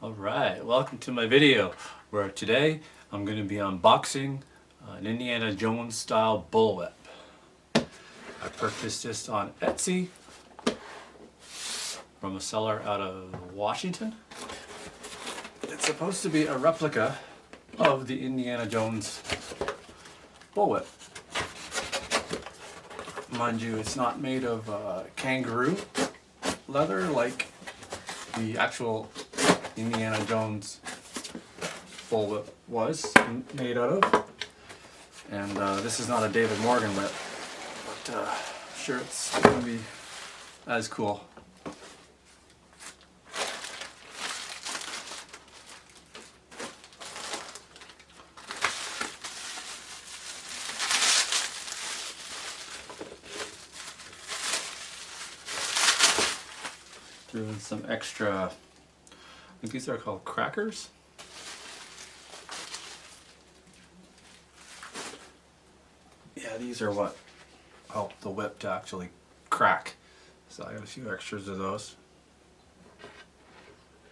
Alright, welcome to my video where today I'm going to be unboxing an Indiana Jones style bullwhip. I purchased this on Etsy from a seller out of Washington. It's supposed to be a replica of the Indiana Jones bullwhip. Mind you, it's not made of kangaroo leather like the actual Indiana Jones bullwhip was made out of. And this is not a David Morgan whip, but I'm sure it's going to be as cool. Doing some extra, I think these are called crackers. Yeah, these are what help the whip to actually crack. So I got a few extras of those.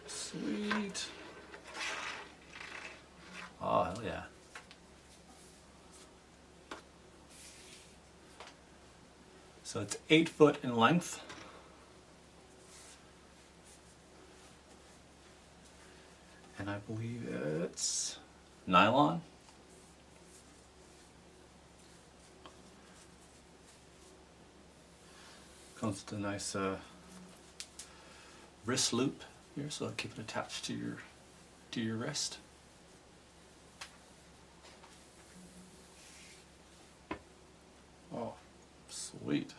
Sweet. Oh, hell yeah. So it's 8 foot in length. And I believe it's nylon. Comes with a nice wrist loop here, so I'll keep it attached to your wrist. Oh, sweet.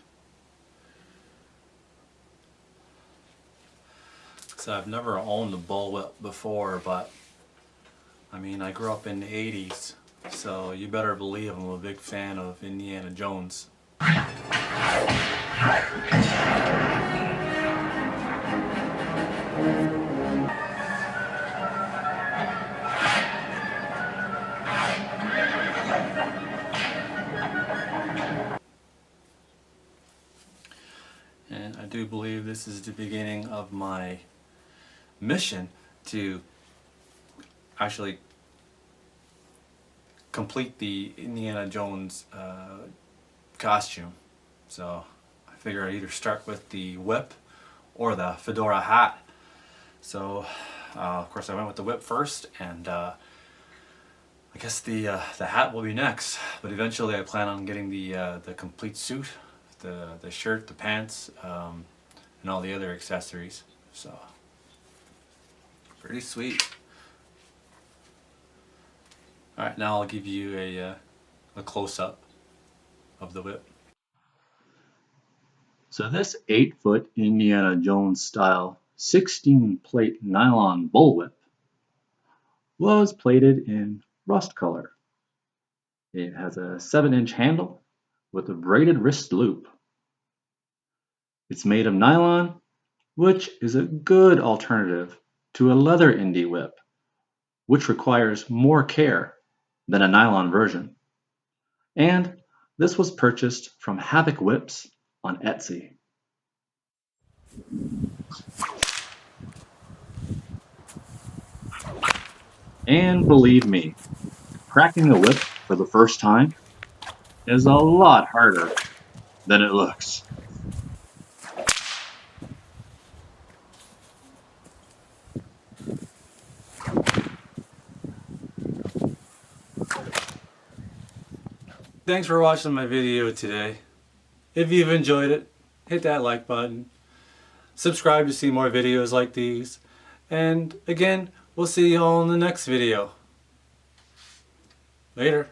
So I've never owned a bullwhip before, but I mean, I grew up in the 80s, so you better believe I'm a big fan of Indiana Jones. And I do believe this is the beginning of my mission to actually complete the Indiana Jones costume. So I figure I'd either start with the whip or the fedora hat. So of course I went with the whip first, and I guess the hat will be next. But eventually I plan on getting the complete suit, the shirt, the pants, and all the other accessories. So pretty sweet. Alright, now I'll give you a close-up of the whip. So this 8 foot Indiana Jones style 16 plate nylon bullwhip was plated in rust color. It has a 7-inch handle with a braided wrist loop. It's made of nylon, which is a good alternative to a leather Indy whip, which requires more care than a nylon version. And this was purchased from HavocWhips on Etsy. And believe me, cracking a whip for the first time is a lot harder than it looks. Thanks for watching my video today. If you've enjoyed it, hit that like button. Subscribe to see more videos like these. And again, we'll see you all in the next video. Later.